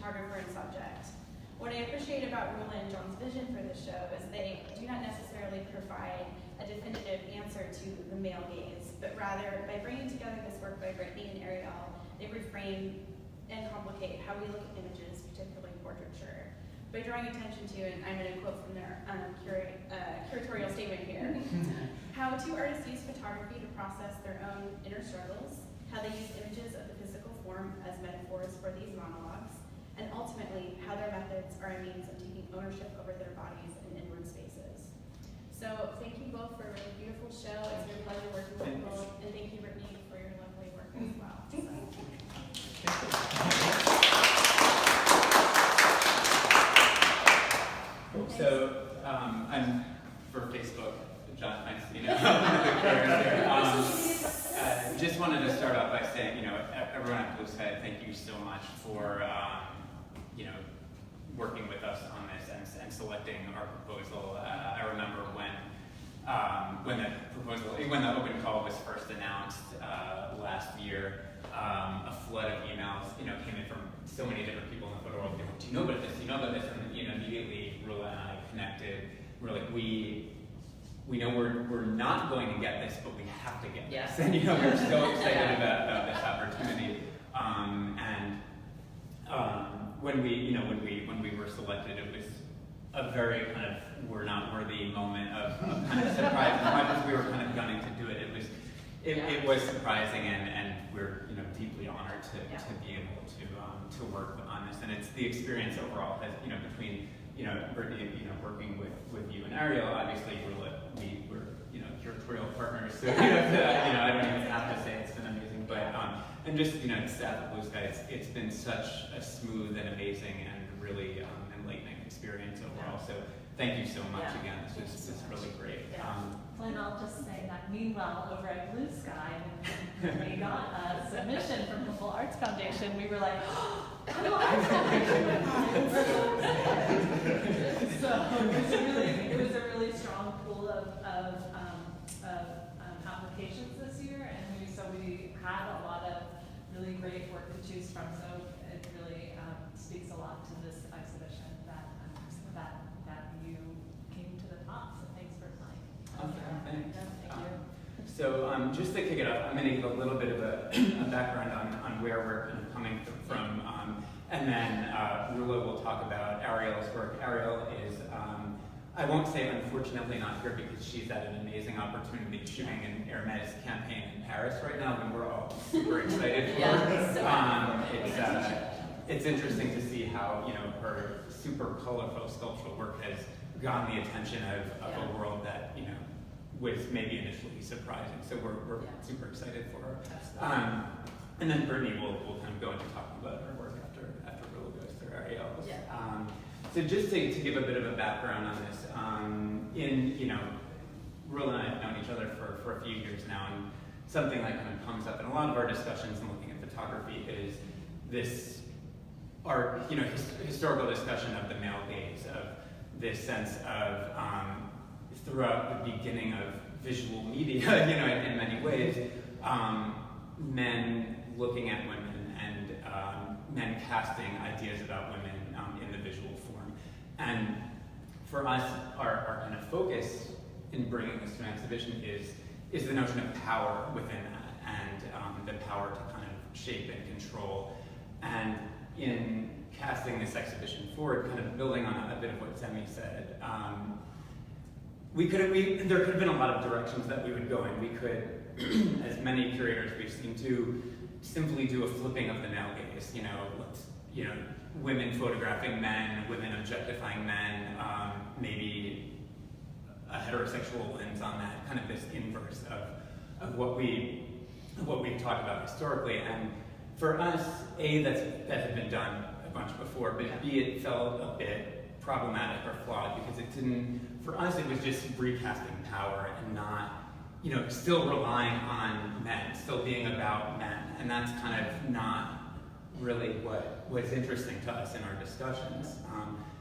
photographer and subject. What I appreciate about Roula and John's vision for this show is they do not necessarily provide a definitive answer to the male gaze, but rather by bringing together this work by Brittney and Arielle, they reframe and complicate how we look at images, particularly portraiture, by drawing attention to, and I'm going to quote from their curatorial statement here, how two artists use photography to process their own inner struggles, how they use images of the physical form as metaphors for these monologues, and ultimately how their methods are a means of taking ownership over their bodies and inward spaces. So thank you both for a really beautiful show. It's been a pleasure working with you both, and thank you, Brittney, for your lovely work as well. So I'm for Facebook, John Feinstein. Just wanted to start off by saying, everyone at Blue Sky, thank you so much for working with us on this and selecting our proposal. I remember when the open call was first announced last year, a flood of emails came in from so many different people in the photo world. Do you know about this? Do you know about this? And immediately Roula and I connected. We're like, we know we're not going to get this, but we have to get this. And we're so excited about this opportunity. When we were selected, it was a very kind of we're not worthy moment of kind of surprise. As much as we were kind of gunning to do it, it was surprising, and we're deeply honored to be able to work on this. And it's the experience overall as between Brittney working with you and Arielle. Obviously we're curatorial partners, so I don't even have to say it's been amazing, but and just staff at Blue Sky, it's been such a smooth and amazing and really enlightening experience overall. So thank you so much again. This is really great. And I'll just say that meanwhile, over at Blue Sky, when we got a submission from the Full Arts Foundation, we were like, oh, Arts Foundation. So it was a really strong pool of applications this year, and so we had a lot of really great work to choose from. So it really speaks a lot to this exhibition that you came to the top. So thanks for applying. Thanks. Thank you. So just to kick it off, I'm going to give a little bit of a background on where we're kind of coming from, and then Roula will talk about Arielle's work. Arielle is, I won't say unfortunately not here because she's at an amazing opportunity shooting an Hermès campaign in Paris right now, and we're all super excited for her. It's interesting to see how her super colorful sculptural work has gotten the attention of a world that was maybe initially surprising. So we're super excited for her. And then Brittney will kind of go into talking about her work after Roula goes through Arielle's. So just to give a bit of a background on this, Roula and I have known each other for a few years now, and something that kind of comes up in a lot of our discussions and looking at photography is this historical discussion of the male gaze, of this sense of throughout the beginning of visual media, in many ways, men looking at women and men casting ideas about women in the visual form. And for us, our kind of focus in bringing this to an exhibition is the notion of power within that, and the power to kind of shape and control. And in casting this exhibition forward, kind of building on a bit of what Semi said, there could have been a lot of directions that we would go in. We could, as many curators we've seen do, simply do a flipping of the male gaze. Women photographing men, women objectifying men, maybe a heterosexual lens on that, kind of this inverse of what we've talked about historically. And for us, that had been done a bunch before, but B, it felt a bit problematic or flawed because for us, it was just recasting power and not, still relying on men, still being about men. And that's kind of not really what was interesting to us in our discussions.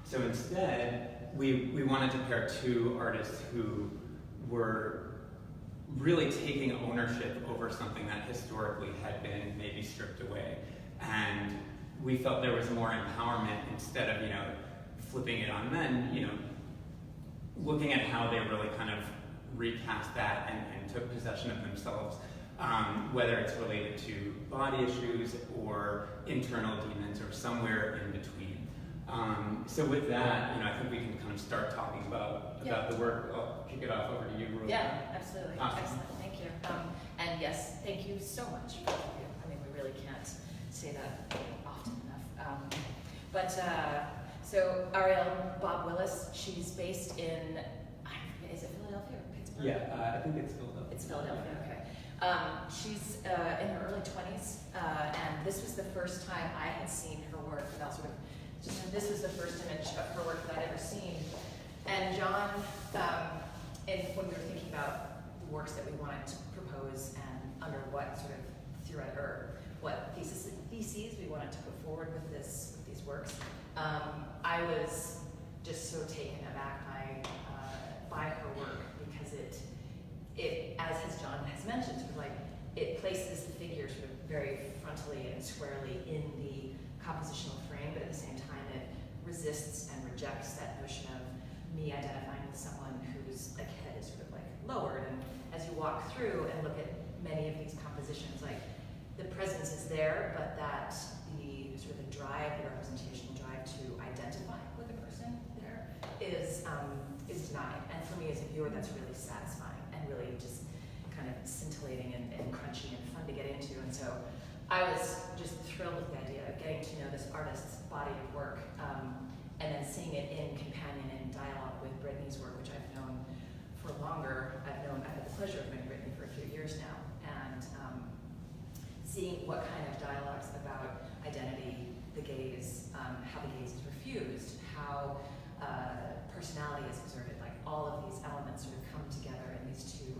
So instead, we wanted to pair two artists who were really taking ownership over something that historically had been maybe stripped away, and we felt there was more empowerment instead of, flipping it on men, looking at how they really kind of recast that and took possession of themselves, whether it's related to body issues or internal demons or somewhere in between. So with that, I think we can kind of start talking about the work. I'll kick it off over to you, Roula. Yeah, absolutely. Awesome. Excellent. Thank you. And yes, thank you so much for all of you. I mean, we really can't say that often enough. So Arielle Bobb-Willis, she's based in, I forget, is it Philadelphia or Pittsburgh? Yeah, I think it's Philadelphia. It's Philadelphia, okay. She's in her early 20s, and this was the first time I had seen her work without sort of, this was the first image of her work that I'd ever seen. And John, when we were thinking about the works that we wanted to propose and under what sort of theoretic or what theses we wanted to put forward with these works, I was just so taken aback by her work because it, as John has mentioned, sort of like it places the figure sort of very frontally and squarely in the compositional frame, but at the same time it resists and rejects that notion of me identifying with someone whose head is sort of lowered. And as you walk through and look at many of these compositions, the presence is there, but that the sort of the drive, the representational drive to identify with a person there is denied. And for me as a viewer, that's really satisfying and really just kind of scintillating and crunchy and fun to get into. And so I was just thrilled with the idea of getting to know this artist's body of work, and then seeing it in companion and dialogue with Brittney's work, which I've known for longer. I've had the pleasure of knowing Brittney for a few years now, and seeing what kind of dialogues about identity, the gaze, how the gaze is refused, how personality is exerted, all of these elements sort of come together in these two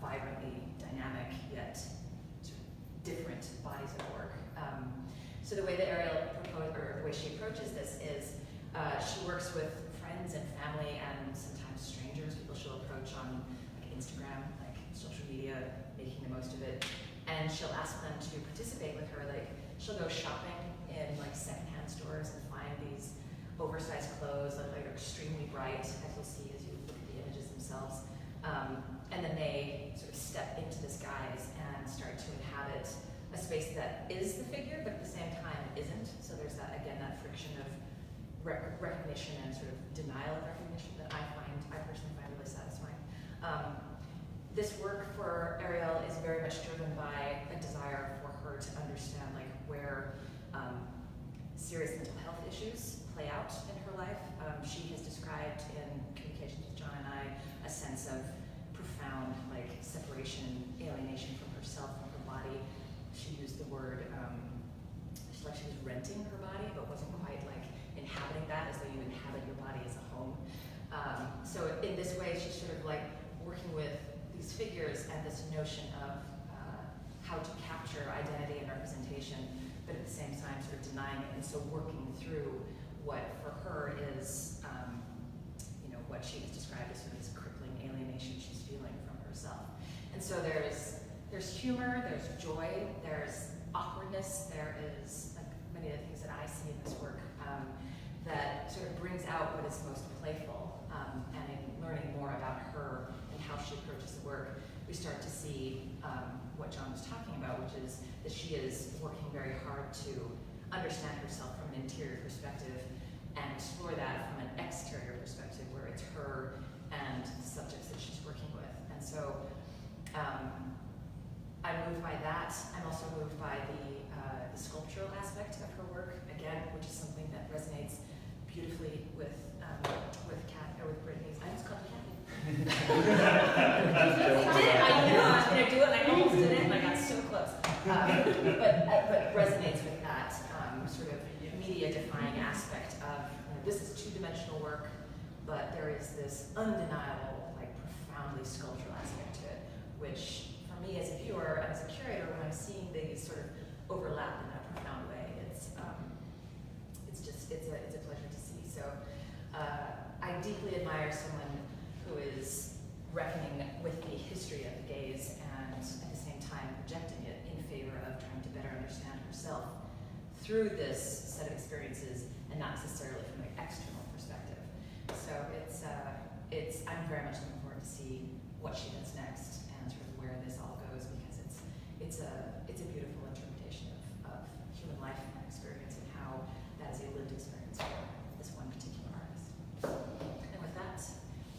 vibrantly dynamic yet sort of different bodies of work. So the way that Arielle proposed, or the way she approaches this is she works with friends and family and sometimes strangers, people she'll approach on Instagram, social media, making the most of it. And she'll ask them to participate with her. She'll go shopping in secondhand stores and find these oversized clothes that are extremely bright, as you'll see as you look at the images themselves. And then they sort of step into this guise and start to inhabit a space that is the figure, but at the same time isn't. So there's that, again, that friction of recognition and sort of denial of recognition that I personally find really satisfying. This work for Arielle is very much driven by a desire for her to understand where serious mental health issues play out in her life. She has described in communications with John and I a sense of profound separation, alienation from herself, from her body. She used the word, she was renting her body, but wasn't quite inhabiting that as though you inhabit your body as a home. So in this way, she's sort of working with these figures and this notion of how to capture identity and representation, but at the same time sort of denying it, and so working through what for her is, what she has described as sort of this crippling alienation she's feeling from herself. And so there's humor, there's joy, there's awkwardness, there is many of the things that I see in this work that sort of brings out what is most playful, and in learning more about her and how she approaches the work, we start to see what John was talking about, which is that she is working very hard to understand herself from an interior perspective and explore that from an exterior perspective, where it's her and the subjects that she's working with. And so I'm moved by that. I'm also moved by the sculptural aspect of her work, again, which is something that resonates beautifully with Brittney's. I just called her Cathey. I knew I was going to do it, and I almost did it, and I got so close. But resonates with that sort of media-defying aspect of this is two-dimensional work, but there is this undeniable, profoundly sculptural aspect to it, which for me as a viewer and as a curator, when I'm seeing these sort of overlap in that profound way, it's a pleasure to see. So I deeply admire someone who is reckoning with the history of the gaze and at the same time rejecting it in favor of trying to better understand herself through this set of experiences and not necessarily from an external perspective. So I'm very much looking forward to see what she does next and sort of where this all goes, because it's a beautiful interpretation of human life and experience and how that is a lived experience for this one particular artist. And with that,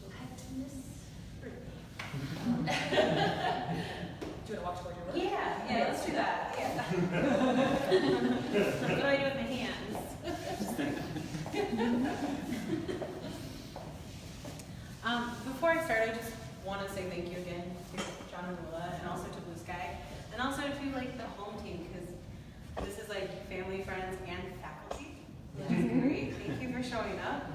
we'll head to Miss Brittney. Do you want to walk toward your work? Yeah, let's do that. Yeah. What do I do with my hands? Before I start, I just want to say thank you again to John and Roula, and also to Blue Sky, and also to like the home team, because this is like family, friends, and faculty, which is great. Thank you for showing up.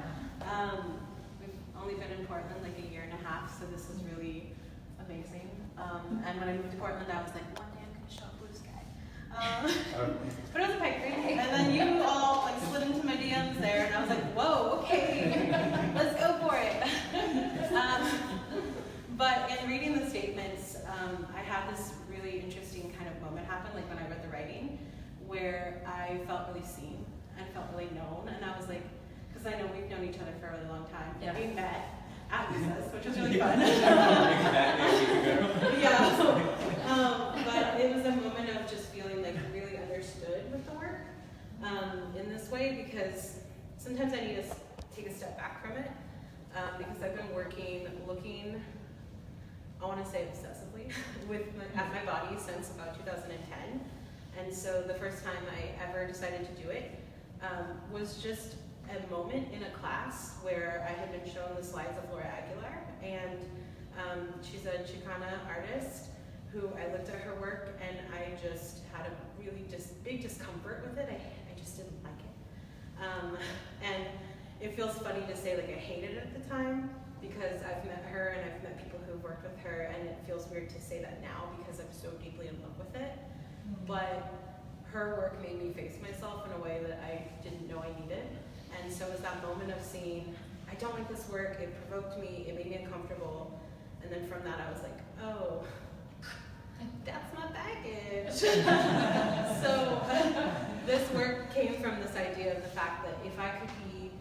We've only been in Portland like a year and a half, so this is really amazing. And when I moved to Portland, I was like, one day I'm going to show up Blue Sky. But it was a pipe dream, and then you all like slid into my DMs there, and I was like, whoa, okay, let's go for it. But in reading the statements, I had this really interesting kind of moment happen, like when I read the writing, where I felt really seen and felt really known, and I was like, because I know we've known each other for a really long time. Yeah. We met at Lisa's, which was really fun. But it was a moment of just feeling like really understood with the work in this way, because sometimes I need to take a step back from it, because I've been looking, I want to say obsessively, at my body since about 2010. And so the first time I ever decided to do it was just a moment in a class where I had been shown the slides of Laura Aguilar, and she's a Chicana artist who I looked at her work and I just had a really big discomfort with it. I just didn't like it. And it feels funny to say like I hated it at the time, because I've met her and I've met people who've worked with her, and it feels weird to say that now because I'm so deeply in love with it. But her work made me face myself in a way that I didn't know I needed. And so it was that moment of seeing, I don't like this work, it provoked me, it made me uncomfortable. And then from that I was like, oh, that's my baggage. So this work came from this idea of the fact that if I could be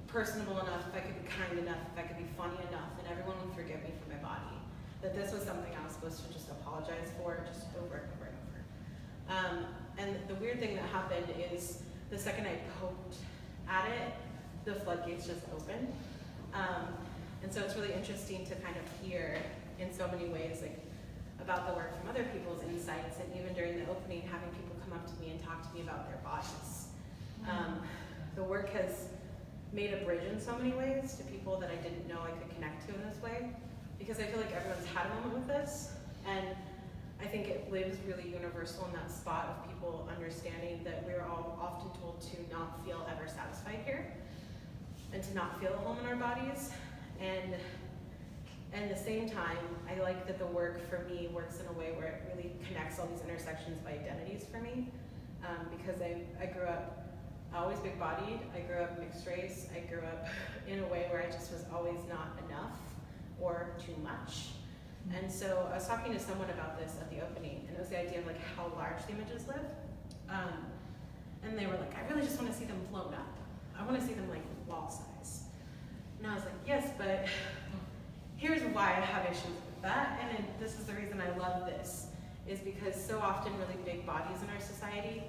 personable enough, if I could be kind enough, if I could be funny enough, then everyone would forgive me for my body. That this was something I was supposed to just apologize for, just over and over and over. And the weird thing that happened is the second I poked at it, the floodgates just opened. And so it's really interesting to kind of hear in so many ways like about the work from other people's insights, and even during the opening having people come up to me and talk to me about their bodies. The work has made a bridge in so many ways to people that I didn't know I could connect to in this way, because I feel like everyone's had a moment with this, and I think it lives really universal in that spot of people understanding that we're all often told to not feel ever satisfied here, and to not feel at home in our bodies. And at the same time, I like that the work for me works in a way where it really connects all these intersections by identities for me, because I grew up always big-bodied, I grew up mixed race, I grew up in a way where I just was always not enough or too much. And so I was talking to someone about this at the opening, and it was the idea of like how large the images live. And they were like, I really just want to see them blown up. I want to see them like wall size. And I was like, yes, but here's why I have issues with that, and this is the reason I love this, is because so often really big bodies in our society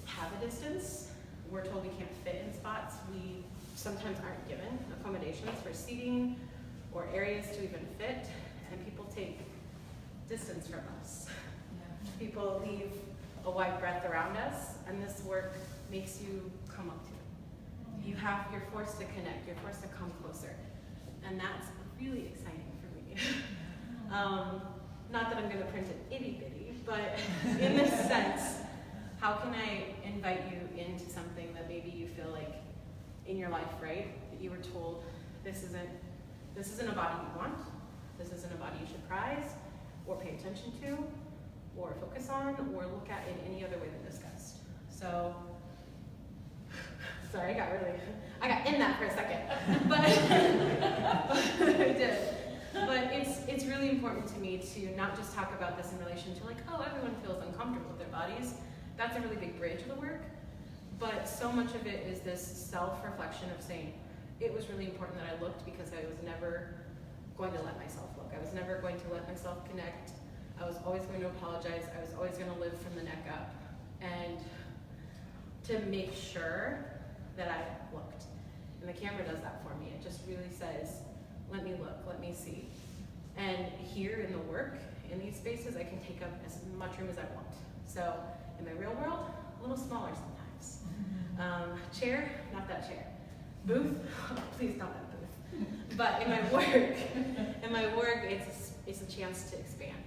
have a distance. We're told we can't fit in spots. We sometimes aren't given accommodations for seating or areas to even fit, and people take distance from us. Yeah. People leave a wide breadth around us, and this work makes you come up to it. You're forced to connect, you're forced to come closer, and that's really exciting for me. Not that I'm going to print it itty-bitty, but in this sense, how can I invite you into something that maybe you feel like in your life, right? That you were told, this isn't a body you want, this isn't a body you should prize, or pay attention to, or focus on, or look at in any other way than discussed. So, sorry, I got in that for a second, but I did. But it's really important to me to not just talk about this in relation to like, oh, everyone feels uncomfortable with their bodies, that's a really big bridge of the work. But so much of it is this self-reflection of saying, it was really important that I looked because I was never going to let myself look. I was never going to let myself connect. I was always going to apologize. I was always going to live from the neck up. And to make sure that I looked. And the camera does that for me. It just really says, let me look, let me see. And here in the work, in these spaces, I can take up as much room as I want. So in my real world, a little smaller sometimes. Chair, not that chair. Booth, please not that booth. But in my work, it's a chance to expand.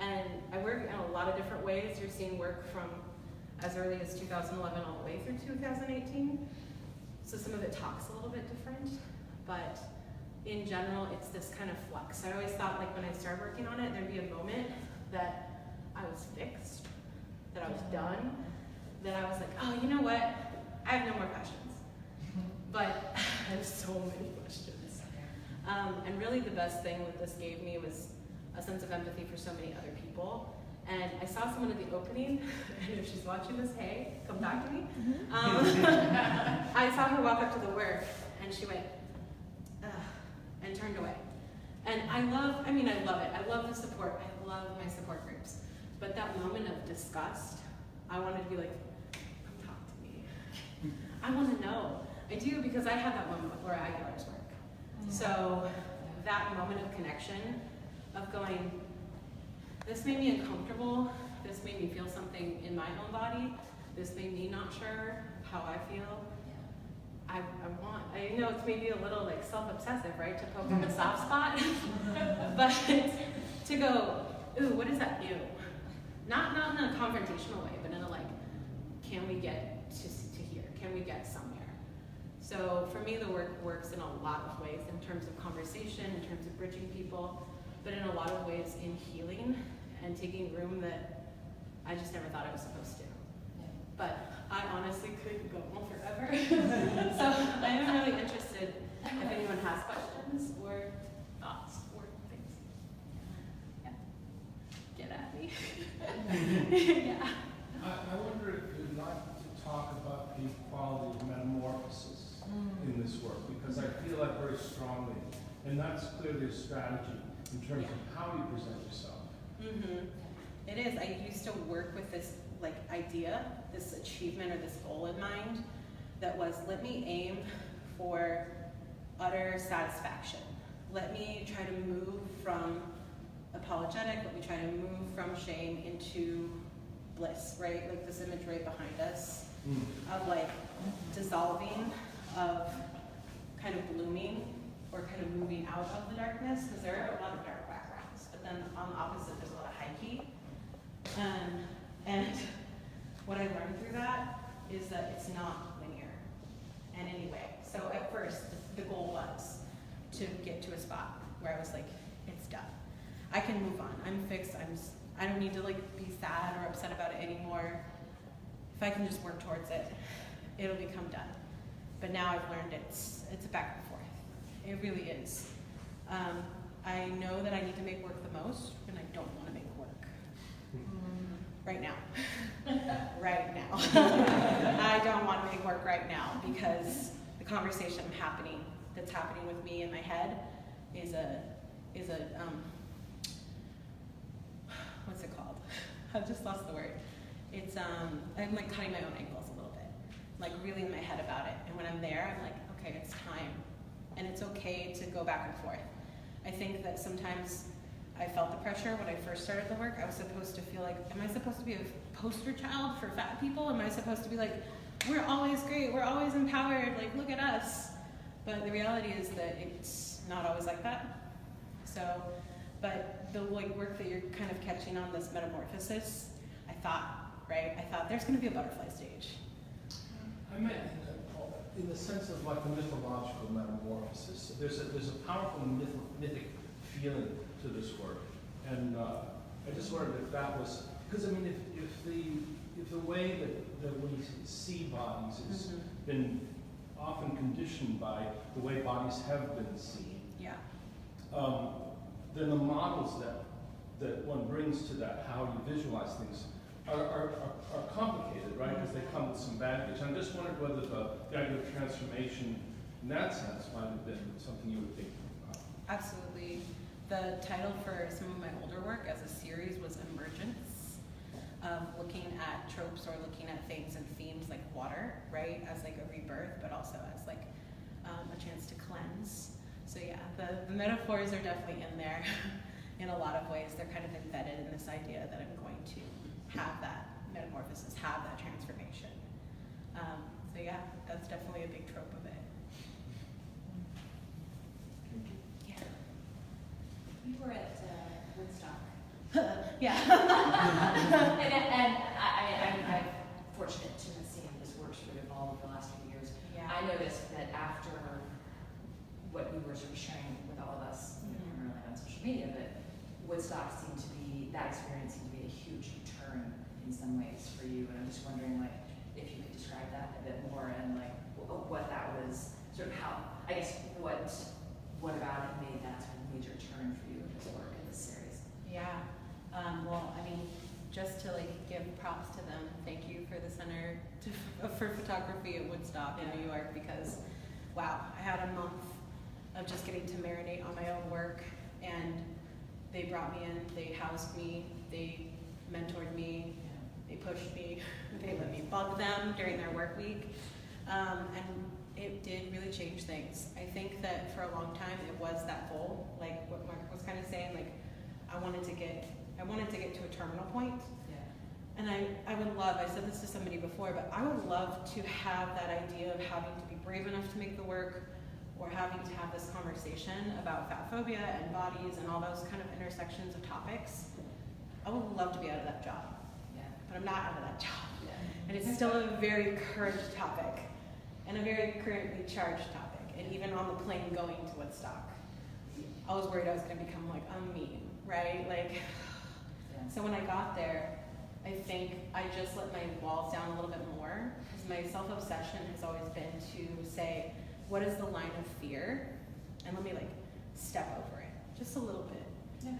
And I work in a lot of different ways. You're seeing work from as early as 2011 all the way through 2018. So some of it talks a little bit different, but in general, it's this kind of flux. I always thought, like, when I started working on it, there'd be a moment that I was fixed, that I was done, that I was like, oh, you know what? I have no more questions. But I have so many questions. And really the best thing that this gave me was a sense of empathy for so many other people. And I saw someone at the opening, and if she's watching this, hey, come talk to me. I saw her walk up to the work, and she went, ugh, and turned away. And I love it. I love the support. I love my support groups. But that moment of disgust, I wanted to be like, come talk to me. I want to know. I do, because I had that moment with Laura Aguilar's work. So that moment of connection, of going, this made me uncomfortable, this made me feel something in my own body, this made me not sure how I feel. I know it's maybe a little like self-obsessive, right, to poke at a soft spot, but to go, ooh, what does that do? Not in a confrontational way, but in a like, can we get to here? Can we get somewhere? So for me, the work works in a lot of ways in terms of conversation, in terms of bridging people, but in a lot of ways in healing and taking room that I just never thought I was supposed to. But I honestly could go on forever. So I am really interested if anyone has questions or thoughts or things. Yeah. Get at me. Yeah. I wonder if you'd like to talk about the equality of metamorphosis in this work, because I feel that very strongly, and that's clearly a strategy in terms of how you present yourself. It is. I used to work with this like idea, this achievement or this goal in mind that was, let me aim for utter satisfaction. Let me try to move from apologetic, let me try to move from shame into bliss, right? Like this image right behind us of like dissolving, of kind of blooming, or kind of moving out of the darkness, because there are a lot of dark backgrounds, but then on the opposite, there's a lot of high key. And what I learned through that is that it's not linear in any way. So at first, the goal was to get to a spot where I was like, it's done. I can move on. I'm fixed. I don't need to like be sad or upset about it anymore. If I can just work towards it, it'll become done. But now I've learned it's a back and forth. It really is. I know that I need to make work the most, and I don't want to make work. Right now. Right now. I don't want to make work right now, because the conversation that's happening with me in my head is a what's it called? I've just lost the word. It's I'm like cutting my own ankles a little bit, like really in my head about it. And when I'm there, I'm like, okay, it's time. And it's okay to go back and forth. I think that sometimes I felt the pressure when I first started the work. I was supposed to feel like, am I supposed to be a poster child for fat people? Am I supposed to be like, we're always great, we're always empowered, like look at us. But the reality is that it's not always like that. So, but the like work that you're kind of catching on, this metamorphosis, I thought there's gonna be a butterfly stage. I meant in the sense of like a mythological metamorphosis. There's a powerful mythic feeling to this work, and I just wondered if that was, because I mean, if the way that we see bodies has been often conditioned by the way bodies have been seen, then the models that one brings to that, how you visualize things, are complicated, right? Because they come with some baggage. I'm just wondering whether the idea of transformation in that sense might have been something you would think about. Absolutely. The title for some of my older work as a series was Emergence, looking at tropes or looking at things and themes like water, right, as like a rebirth, but also as like a chance to cleanse. So yeah, the metaphors are definitely in there in a lot of ways. They're kind of embedded in this idea that I'm going to have that metamorphosis, have that transformation. So yeah, that's definitely a big trope of it. Yeah. You were at Woodstock. Yeah. and I'm fortunate to have seen this work sort of evolve over the last few years. Yeah. I noticed that after what you were sort of sharing with all of us, primarily on social media, but Woodstock seemed to be, that experience seemed to be a huge turn in some ways for you. And I'm just wondering, like, if you could describe that a bit more and like what that was, sort of how, I guess, what about it made that sort of major turn for you in this work in this series? Yeah. Well, I mean, just to like give props to them, thank you for the Center for Photography at Woodstock in New York, because wow, I had a month of just getting to marinate on my own work, and they brought me in, they housed me, they mentored me, they pushed me, they let me bug them during their work week, and it did really change things. I think that for a long time it was that goal, like what Mark was kind of saying, like I wanted to get to a terminal point. Yeah. And I would love, I said this to somebody before, but I would love to have that idea of having to be brave enough to make the work, or having to have this conversation about fat phobia and bodies and all those kind of intersections of topics. I would love to be out of that job, but I'm not out of that job. And it's still a very current topic, and a very currently charged topic. And even on the plane going to Woodstock, I was worried I was going to become like a meme, right? Like, so when I got there, I think I just let my walls down a little bit more, because my self-obsession has always been to say, what is the line of fear? And let me like step over it just a little bit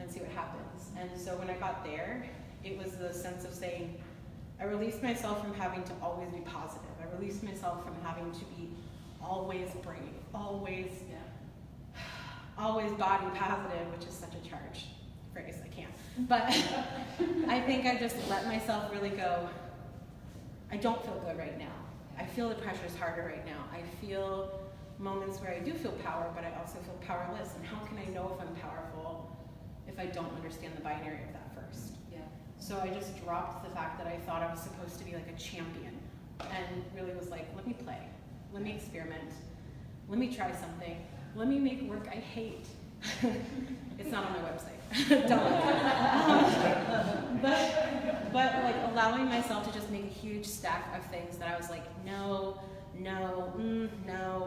and see what happens. And so when I got there, it was the sense of saying, I released myself from having to always be positive. I released myself from having to be always brave, always body positive, which is such a charged phrase, I can't. But I think I just let myself really go, I don't feel good right now. I feel the pressure is harder right now. I feel moments where I do feel power, but I also feel powerless. And how can I know if I'm powerful if I don't understand the binary of that first? Yeah. So I just dropped the fact that I thought I was supposed to be like a champion, and really was like, let me play, let me experiment, let me try something, let me make work I hate. It's not on my website. Don't look. But like allowing myself to just make a huge stack of things that I was like, no,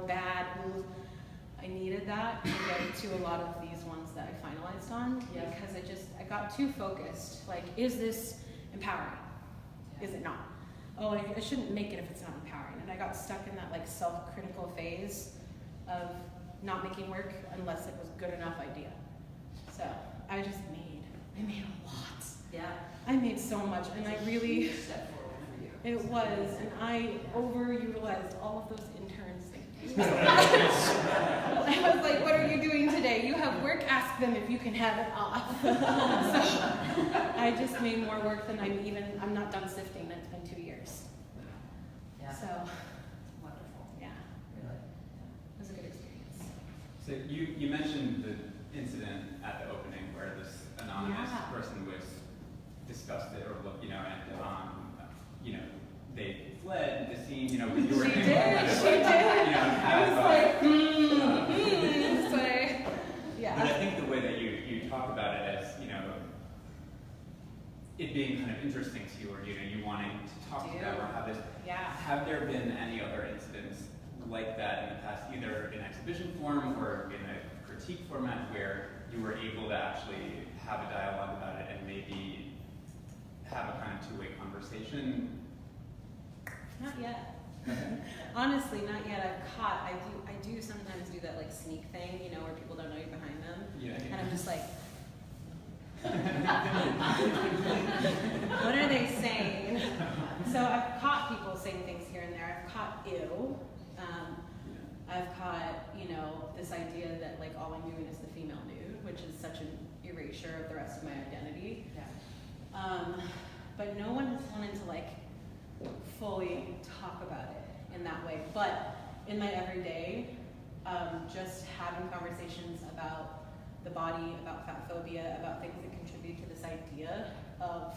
bad. I needed that to get to a lot of these ones that I finalized on, because I got too focused. Like, is this empowering? Is it not? Oh, I shouldn't make it if it's not empowering. And I got stuck in that like self-critical phase of not making work unless it was good enough idea. So I made a lot. Yeah. I made so much, and I really, Step forward for you. it was, and I overutilized all of those interns. I was like, what are you doing today? You have work, ask them if you can have it off. So I just made more work than I'm not done sifting, it's been 2 years. Yeah. So, Wonderful. yeah, Really. it was a good experience. So you mentioned the incident at the opening where this anonymous person was disgusted or looked, and they fled the scene, you were She did. I was like, yeah. But I think the way that you talk about it as, it being kind of interesting to you, or you wanting to talk to them or have this. Yeah. Have there been any other incidents like that in the past, either in exhibition form or in a critique format, where you were able to actually have a dialogue about it and maybe have a kind of two-way conversation? Not yet. Honestly, not yet. I do sometimes do that like sneak thing, where people don't know you're behind them. Yeah. And I'm just like, What are they saying? So I've caught people saying things here and there. I've caught ew. I've caught, this idea that like all I'm doing is the female nude, which is such an erasure of the rest of my identity. Yeah. But no one has wanted to like fully talk about it in that way. But in my everyday, just having conversations about the body, about fat phobia, about things that contribute to this idea of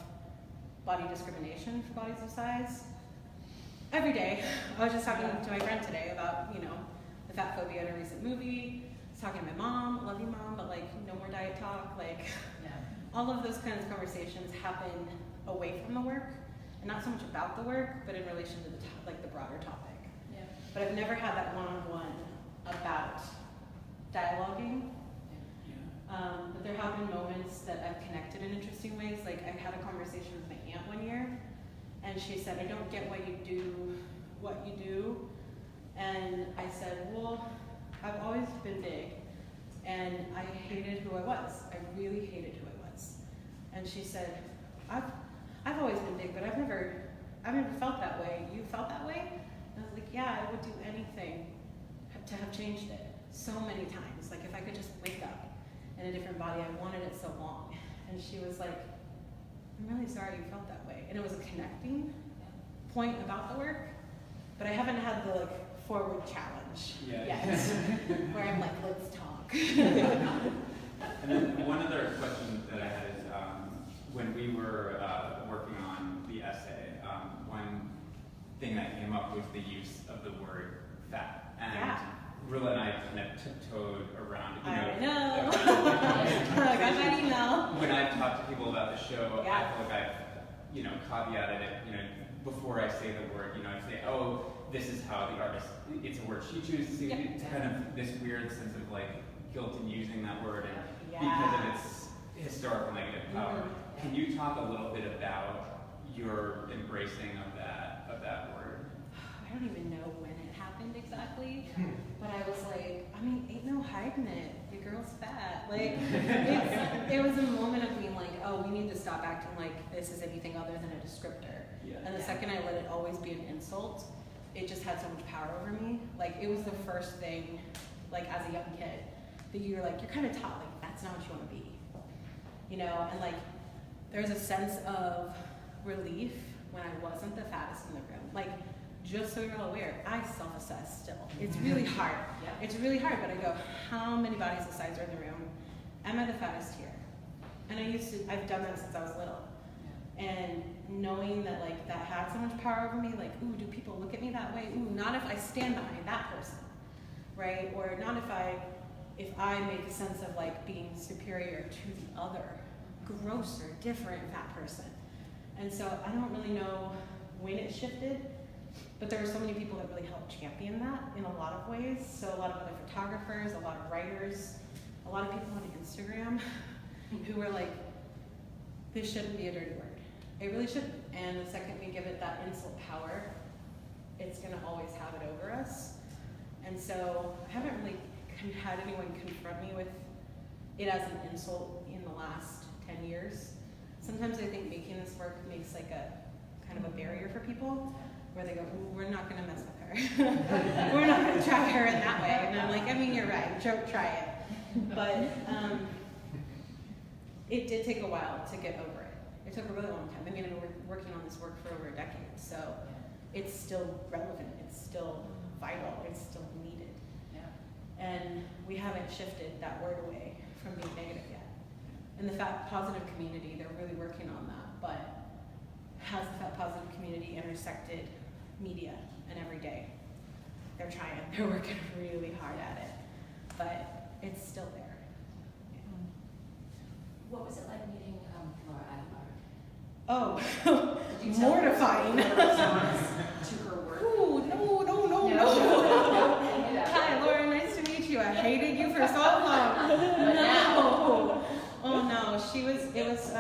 body discrimination for bodies of size. Every day, I was just talking to my friend today about, the fat phobia in a recent movie. I was talking to my mom, love you mom, but like no more diet talk. Like all of those kinds of conversations happen away from the work, and not so much about the work, but in relation to the broader topic. Yeah. But I've never had that one-on-one about dialoguing. But there have been moments that I've connected in interesting ways. Like I had a conversation with my aunt one year, and she said, I don't get why you do what you do. And I said, well, I've always been big, and I hated who I was. I really hated who I was. And she said, I've always been big, but I've never felt that way. You felt that way? And I was like, yeah, I would do anything to have changed it so many times. Like if I could just wake up in a different body, I wanted it so long. And she was like, I'm really sorry you felt that way. And it was a connecting point about the work, but I haven't had the forward challenge yet, where I'm like, let's talk. And then one other question that I had is, when we were working on the essay, one thing that came up was the use of the word fat. And Roula and I kind of tiptoed around it. I know. I got that email. When I've talked to people about the show, Yeah. I feel like I've, caveated it, before I say the word, I say, oh, this is how the artist, it's a word she chooses to, it's kind of this weird sense of like guilt in using that word and because of its historical negative power. Can you talk a little bit about your embracing of that word? I don't even know when it happened exactly, but I was like, ain't no hiding it. Your girl's fat. Like, it was a moment of being like, oh, we need to stop acting like this is anything other than a descriptor. And the second I let it always be an insult, it just had so much power over me. Like, it was the first thing, like, as a young kid, that you're kind of taught, like, that's not what you want to be. And like, there's a sense of relief when I wasn't the fattest in the room. Like, just so you're all aware, I self-assess still. It's really hard. It's really hard, but I go, how many bodies of size are in the room? Am I the fattest here? And I've done that since I was little. And knowing that like that had so much power over me, like, ooh, do people look at me that way? Ooh, not if I stand behind that person, right? Or not if I make a sense of like being superior to the other, grosser, different fat person. And so I don't really know when it shifted, but there were so many people that really helped champion that in a lot of ways. So a lot of other photographers, a lot of writers, a lot of people on Instagram who were like, this shouldn't be a dirty word. It really shouldn't. And the second we give it that insult power, it's gonna always have it over us. And so I haven't really had anyone confront me with it as an insult in the last 10 years. Sometimes I think making this work makes like a kind of a barrier for people where they go, ooh, we're not gonna mess with her. We're not gonna try her in that way. And I'm like, you're right, try it. But it did take a while to get over it. It took a really long time. I've been working on this work for over a decade, so it's still relevant, it's still vital, it's still needed. And we haven't shifted that word away from being negative yet. In the fat positive community, they're really working on that, but has the fat positive community intersected media and every day? They're trying, they're working really hard at it, but it's still there. What was it like meeting Laura Adler? Oh, Did you tell mortifying. her to her work? Ooh, no. Hi, Laura, nice to meet you. I hated you for so long. No. Oh no, it was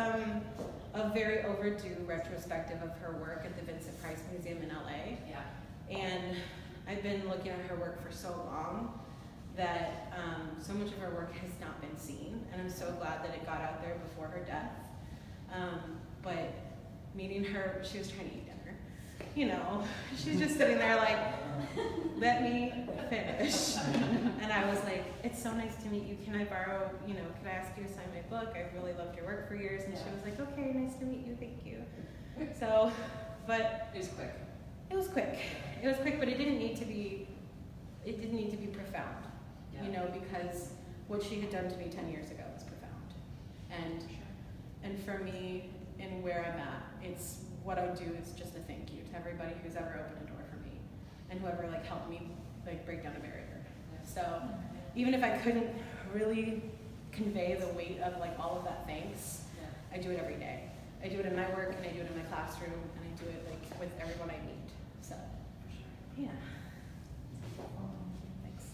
a very overdue retrospective of her work at the Vincent Price Museum in LA. Yeah. And I've been looking at her work for so long that so much of her work has not been seen, and I'm so glad that it got out there before her death. But meeting her, she was trying to eat dinner. You know, she's just sitting there like, let me finish. And I was like, it's so nice to meet you. Can I borrow, you know, can I ask you to sign my book? I've really loved your work for years. And she was like, okay, nice to meet you, thank you. So, but It was quick. it was quick. It was quick, but it didn't need to be profound, you know, because what she had done to me 10 years ago was profound. And for me, and where I'm at, it's what I do is just a thank you to everybody who's ever opened a door for me and whoever like helped me like break down a barrier. So even if I couldn't really convey the weight of like all of that thanks, I do it every day. I do it in my work and I do it in my classroom and I do it like with everyone I meet. So yeah. Thanks.